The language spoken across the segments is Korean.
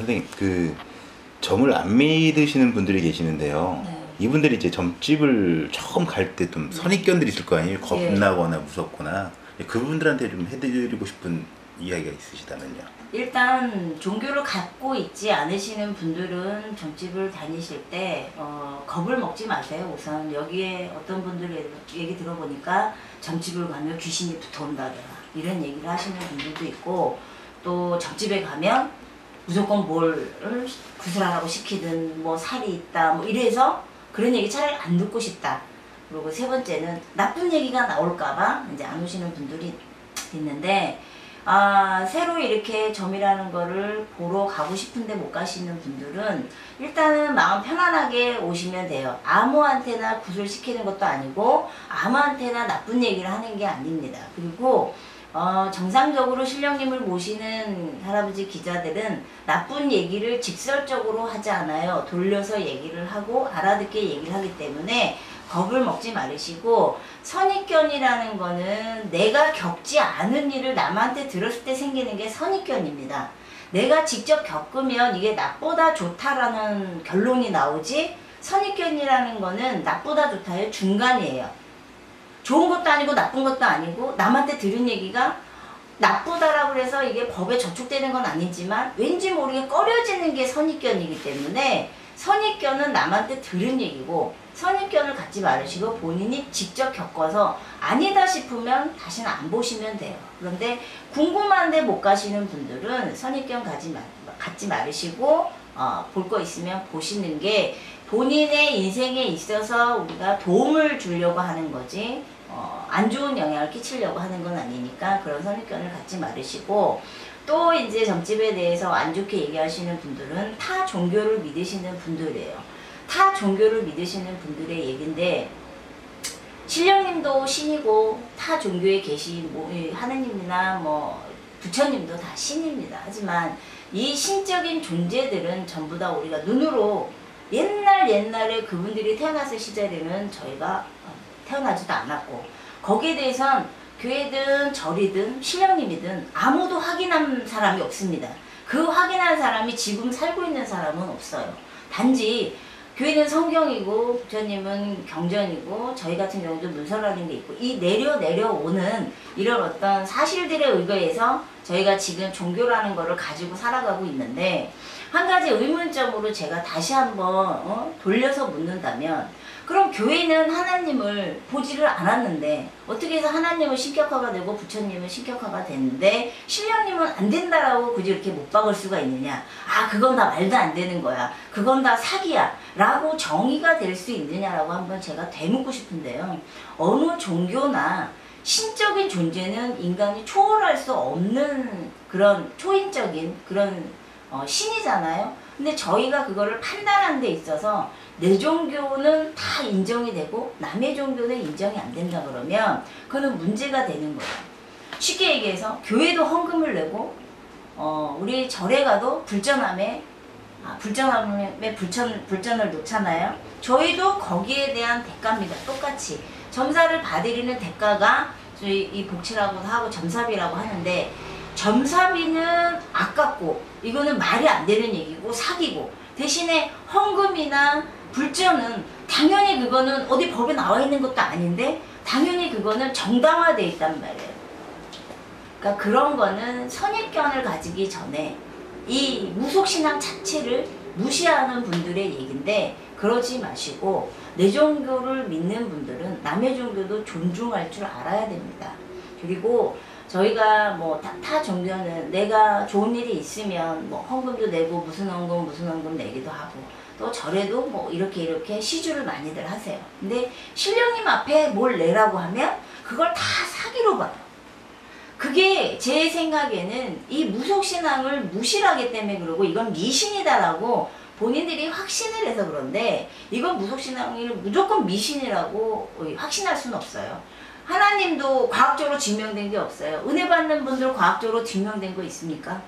선생님, 그 점을 안 믿으시는 분들이 계시는데요. 네. 이분들이 이제 점집을 처음 갈 때 좀 선입견들이 있을 거 아니에요. 겁나거나 무섭거나. 그분들한테 좀 해드리고 싶은 이야기가 있으시다면요. 일단 종교를 갖고 있지 않으시는 분들은 점집을 다니실 때 겁을 먹지 마세요. 우선 여기에 어떤 분들 얘기 들어보니까 점집을 가면 귀신이 붙어온다더라 이런 얘기를 하시는 분들도 있고, 또 점집에 가면 무조건 뭘 구슬하라고 시키든 뭐 살이 있다 뭐 이래서 그런 얘기 차라리 안 듣고 싶다. 그리고 세 번째는 나쁜 얘기가 나올까봐 이제 안 오시는 분들이 있는데, 새로 이렇게 점이라는 거를 보러 가고 싶은데 못 가시는 분들은 일단은 마음 편안하게 오시면 돼요. 아무한테나 구슬시키는 것도 아니고 아무한테나 나쁜 얘기를 하는 게 아닙니다. 그리고 정상적으로 신령님을 모시는 할아버지 기자들은 나쁜 얘기를 직설적으로 하지 않아요. 돌려서 얘기를 하고 알아듣게 얘기를 하기 때문에 겁을 먹지 말으시고, 선입견이라는 거는 내가 겪지 않은 일을 남한테 들었을 때 생기는 게 선입견입니다. 내가 직접 겪으면 이게 나보다 좋다라는 결론이 나오지, 선입견이라는 거는 나보다 좋다의 중간이에요. 좋은 것도 아니고 나쁜 것도 아니고, 남한테 들은 얘기가 나쁘다라고 해서 이게 법에 저촉되는 건 아니지만 왠지 모르게 꺼려지는 게 선입견이기 때문에, 선입견은 남한테 들은 얘기고 선입견을 갖지 말으시고 본인이 직접 겪어서 아니다 싶으면 다시는 안 보시면 돼요. 그런데 궁금한데 못 가시는 분들은 선입견 갖지 말으시고 볼 거 있으면 보시는 게 본인의 인생에 있어서 우리가 도움을 주려고 하는 거지 안 좋은 영향을 끼치려고 하는 건 아니니까 그런 선입견을 갖지 말으시고, 또 이제 점집에 대해서 안 좋게 얘기하시는 분들은 타 종교를 믿으시는 분들이에요. 타 종교를 믿으시는 분들의 얘기인데, 신령님도 신이고 타 종교에 계신 하느님이나 뭐 부처님도 다 신입니다. 하지만 이 신적인 존재들은 전부 다 우리가 눈으로 옛날에 그분들이 태어났을 시절에는 저희가 태어나지도 않았고, 거기에 대해선 교회든 절이든 신령님이든 아무도 확인한 사람이 없습니다. 그 확인한 사람이 지금 살고 있는 사람은 없어요. 단지 교회는 성경이고 부처님은 경전이고 저희 같은 경우도 문서라는 게 있고, 이 내려오는 이런 어떤 사실들에 의거해서 저희가 지금 종교라는 거를 가지고 살아가고 있는데, 한 가지 의문점으로 제가 다시 한번 돌려서 묻는다면, 그럼 교회는 하나님을 보지를 않았는데 어떻게 해서 하나님은 신격화가 되고 부처님은 신격화가 됐는데 신령님은 안 된다라고 굳이 이렇게 못 박을 수가 있느냐. 그건 다 말도 안 되는 거야, 그건 다 사기야 라고 정의가 될 수 있느냐라고 한번 제가 되묻고 싶은데요. 어느 종교나 신적인 존재는 인간이 초월할 수 없는 그런 초인적인 그런 신이잖아요. 근데 저희가 그거를 판단하는 데 있어서 내 종교는 다 인정이 되고 남의 종교는 인정이 안 된다 그러면 그거는 문제가 되는 거예요. 쉽게 얘기해서 교회도 헌금을 내고 우리 절에 가도 불전함에 불전을 놓잖아요. 저희도 거기에 대한 대가입니다. 똑같이 점사를 받으리는 대가가 저희 이 복치라고도 하고 점사비라고 하는데, 점사비는 아깝고 이거는 말이 안 되는 얘기고 사기고, 대신에 헌금이나 불전은 당연히 그거는 어디 법에 나와 있는 것도 아닌데 당연히 그거는 정당화되어 있단 말이에요. 그러니까 그런 거는 선입견을 가지기 전에 이 무속신앙 자체를 무시하는 분들의 얘기인데, 그러지 마시고 내 종교를 믿는 분들은 남의 종교도 존중할 줄 알아야 됩니다. 그리고 저희가 뭐 타 종교는 내가 좋은 일이 있으면 뭐 헌금도 내고 무슨 헌금 내기도 하고, 또 절에도 뭐 이렇게 시주를 많이들 하세요. 근데 신령님 앞에 뭘 내라고 하면 그걸 다 사기로 봐요. 그게 제 생각에는 이 무속신앙을 무시를 하기 때문에 그러고, 이건 미신이다라고 본인들이 확신을 해서 그런데, 이건 무속신앙을 무조건 미신이라고 확신할 수는 없어요. 하나님도 과학적으로 증명된 게 없어요. 은혜 받는 분들 과학적으로 증명된 거 있습니까?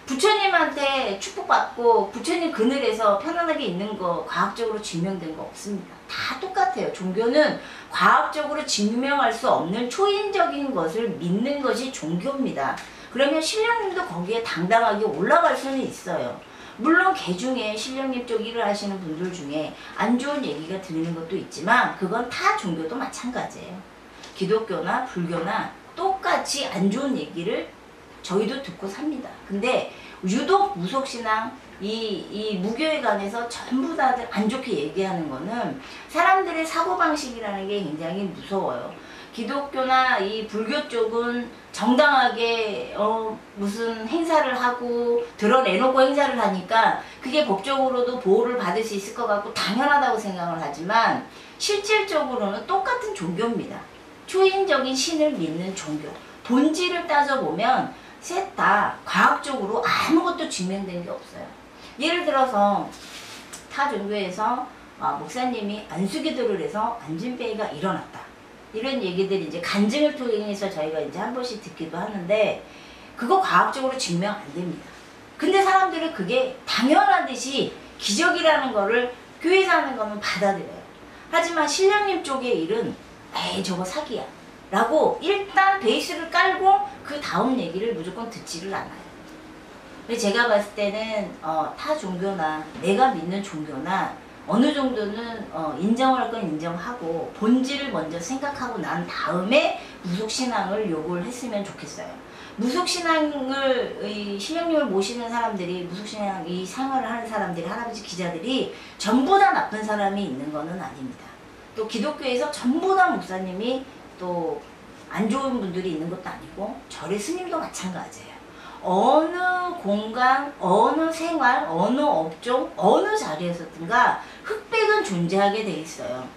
부처님한테 축복받고 부처님 그늘에서 편안하게 있는 거 과학적으로 증명된 거 없습니다. 다 똑같아요. 종교는 과학적으로 증명할 수 없는 초인적인 것을 믿는 것이 종교입니다. 그러면 신령님도 거기에 당당하게 올라갈 수는 있어요. 물론 개 중에 신령님 쪽 일을 하시는 분들 중에 안 좋은 얘기가 들리는 것도 있지만 그건 타 종교도 마찬가지예요. 기독교나 불교나 똑같이 안 좋은 얘기를 저희도 듣고 삽니다. 근데 유독 무속신앙 이 무교에 관해서 전부 다들 안 좋게 얘기하는 거는 사람들의 사고방식이라는 게 굉장히 무서워요. 기독교나 이 불교 쪽은 정당하게 무슨 행사를 하고 드러내놓고 행사를 하니까 그게 법적으로도 보호를 받을 수 있을 것 같고 당연하다고 생각을 하지만 실질적으로는 똑같은 종교입니다. 초인적인 신을 믿는 종교. 본질을 따져보면 셋 다 과학적으로 아무것도 증명된 게 없어요. 예를 들어서 타 종교에서 목사님이 안수기도를 해서 안진뱅이가 일어났다. 이런 얘기들이 이제 간증을 통해서 저희가 이제 한 번씩 듣기도 하는데 그거 과학적으로 증명 안 됩니다. 근데 사람들은 그게 당연하듯이 기적이라는 거를 교회에서 하는 거는 받아들여요. 하지만 신령님 쪽의 일은 에이 저거 사기야 라고 일단 베이스를 깔고 그 다음 얘기를 무조건 듣지를 않아요. 제가 봤을 때는 타 종교나 내가 믿는 종교나 어느 정도는 인정을 할 건 인정하고 본질을 먼저 생각하고 난 다음에 무속신앙을 요구를 했으면 좋겠어요. 무속신앙을 신령님을 모시는 사람들이 무속신앙 이 생활을 하는 사람들이 할아버지 기자들이 전부 다 나쁜 사람이 있는 거는 아닙니다. 또 기독교에서 전부 다 목사님이 또 안 좋은 분들이 있는 것도 아니고 절의 스님도 마찬가지예요. 어느 공간, 어느 생활, 어느 업종, 어느 자리에서든가 흑백은 존재하게 돼 있어요.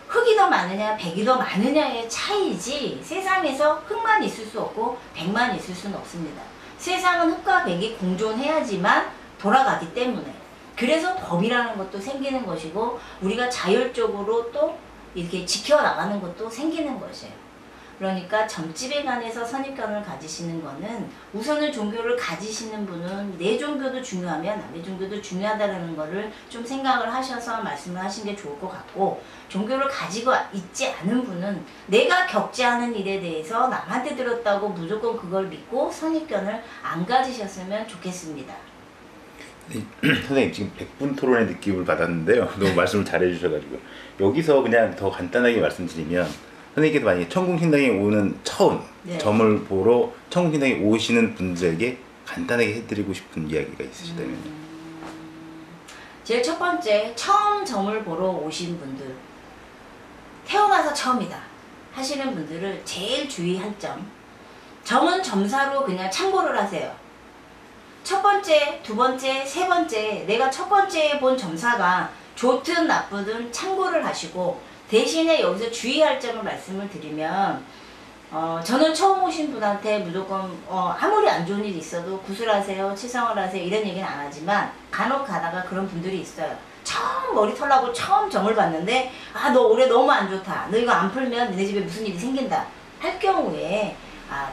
흑이 더 많으냐 백이 더 많으냐의 차이지 세상에서 흑만 있을 수 없고 백만 있을 수는 없습니다. 세상은 흑과 백이 공존해야지만 돌아가기 때문에 그래서 법이라는 것도 생기는 것이고 우리가 자율적으로 또 이렇게 지켜나가는 것도 생기는 것이에요. 그러니까 점집에 관해서 선입견을 가지시는 거는 우선은 종교를 가지시는 분은 내 종교도 중요하면 남의 종교도 중요하다는 거를 좀 생각을 하셔서 말씀을 하시는 게 좋을 것 같고 종교를 가지고 있지 않은 분은 내가 겪지 않은 일에 대해서 남한테 들었다고 무조건 그걸 믿고 선입견을 안 가지셨으면 좋겠습니다. 선생님 지금 100분 토론의 느낌을 받았는데요. 너무 말씀을 잘해 주셔가지고 여기서 그냥 더 간단하게 말씀드리면 선생님께서 만약에 천궁신당에 오는 처음 네. 점을 보러 천궁신당에 오시는 분들에게 간단하게 해드리고 싶은 이야기가 있으시다면 제일 첫 번째 처음 점을 보러 오신 분들 태어나서 처음이다 하시는 분들은 제일 주의할 점은 점사로 그냥 참고를 하세요. 첫 번째, 두 번째, 세 번째 내가 첫 번째에 본 점사가 좋든 나쁘든 참고를 하시고 대신에 여기서 주의할 점을 말씀을 드리면 저는 처음 오신 분한테 무조건 아무리 안 좋은 일이 있어도 구슬하세요, 치성을 하세요 이런 얘기는 안 하지만 간혹 가다가 그런 분들이 있어요. 처음 머리 털라고 처음 점을 봤는데 너 올해 너무 안 좋다. 너 이거 안 풀면 너네 집에 무슨 일이 생긴다. 할 경우에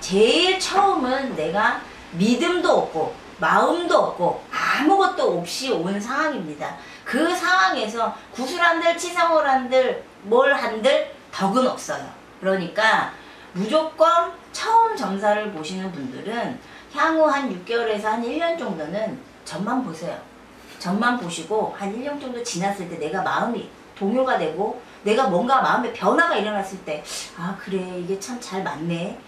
제일 처음은 내가 믿음도 없고 마음도 없고 아무것도 없이 온 상황입니다. 그 상황에서 구슬한들 치성을 한들 뭘 한들 덕은 없어요. 그러니까 무조건 처음 점사를 보시는 분들은 향후 한 6개월에서 한 1년 정도는 점만 보세요. 점만 보시고 한 1년 정도 지났을 때 내가 마음이 동요가 되고 내가 뭔가 마음에 변화가 일어났을 때 그래 이게 참 잘 맞네.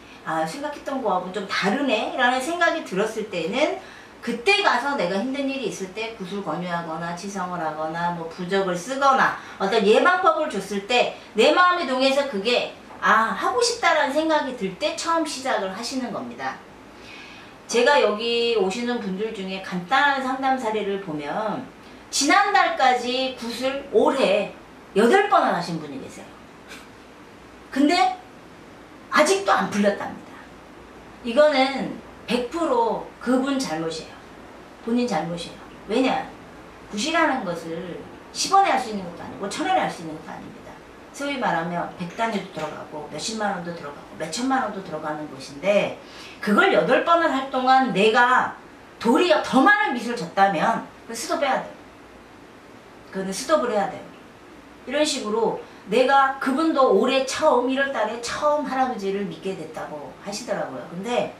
생각했던 거하고는 좀 다르네 라는 생각이 들었을 때는 그때 가서 내가 힘든 일이 있을 때 구슬 권유하거나 치성을 하거나 뭐 부적을 쓰거나 어떤 예방법을 줬을 때 내 마음에 동해서 그게 하고 싶다라는 생각이 들 때 처음 시작을 하시는 겁니다. 제가 여기 오시는 분들 중에 간단한 상담 사례를 보면 지난달까지 구슬 올해 8번을 하신 분이 계세요. 근데 아직도 안 풀렸답니다. 이거는 100% 그분 잘못이에요. 본인 잘못이에요. 왜냐? 굿이라는 것을 10원에 할 수 있는 것도 아니고 1000원에 할 수 있는 것도 아닙니다. 소위 말하면 100단위도 들어가고 몇십만 원도 들어가고 몇천만 원도 들어가는 것인데 그걸 8번을 할 동안 내가 도리어 더 많은 빚을 졌다면 스톱 해야 돼요. 그거는 스톱을 해야 돼요. 이런 식으로 내가 그분도 올해 처음 1월달에 처음 할아버지를 믿게 됐다고 하시더라고요. 근데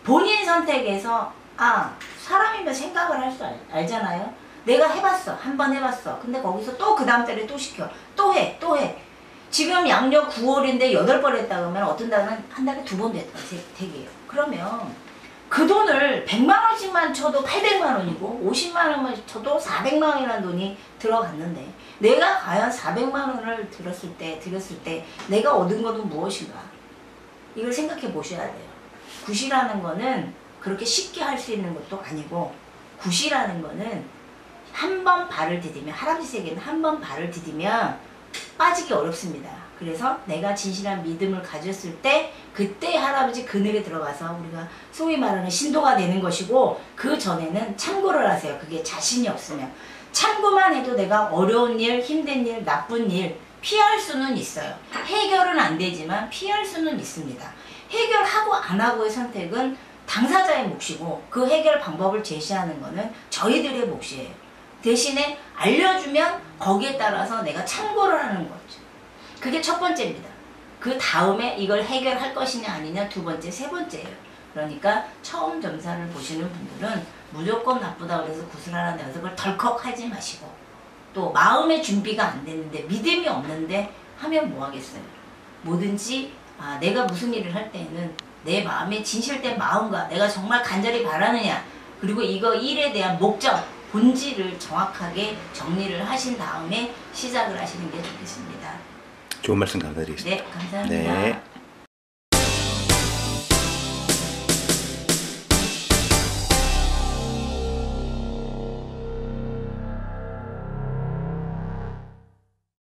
본인 선택에서 사람이면 생각을 할 수 알잖아요. 내가 해봤어. 한 번 해봤어. 근데 거기서 또 그 다음 달에 또 시켜. 또 해. 지금 양력 9월인데 8번 했다 그러면 어떤 달은 한 달에 2번 됐다. 되게요. 그러면 그 돈을 100만 원씩만 쳐도 800만 원이고 50만 원만 쳐도 400만 원이라는 돈이 들어갔는데 내가 과연 400만 원을 들였을 때 내가 얻은 것은 무엇인가? 이걸 생각해 보셔야 돼요. 굿이라는 거는 그렇게 쉽게 할 수 있는 것도 아니고 굿이라는 거는 한 번 발을 디디면 할아버지 세계는 한 번 발을 디디면 빠지기 어렵습니다. 그래서 내가 진실한 믿음을 가졌을 때 그때 할아버지 그늘에 들어가서 우리가 소위 말하는 신도가 되는 것이고 그 전에는 참고를 하세요. 그게 자신이 없으면. 참고만 해도 내가 어려운 일, 힘든 일, 나쁜 일 피할 수는 있어요. 해결은 안 되지만 피할 수는 있습니다. 해결하고 안 하고의 선택은 당사자의 몫이고 그 해결 방법을 제시하는 거는 저희들의 몫이에요. 대신에 알려주면 거기에 따라서 내가 참고를 하는 거죠. 그게 첫 번째입니다. 그 다음에 이걸 해결할 것이냐 아니냐 두 번째, 세 번째예요. 그러니까 처음 점사를 보시는 분들은 무조건 나쁘다 그래서 굿을 하라는 연습을 덜컥 하지 마시고 또 마음의 준비가 안 됐는데 믿음이 없는데 하면 뭐 하겠어요. 뭐든지 내가 무슨 일을 할 때에는 내 마음의 진실된 마음과 내가 정말 간절히 바라느냐 그리고 이거 일에 대한 목적 본질을 정확하게 정리를 하신 다음에 시작을 하시는 게 좋겠습니다. 좋은 말씀 감사드리겠습니다. 네, 감사합니다. 네.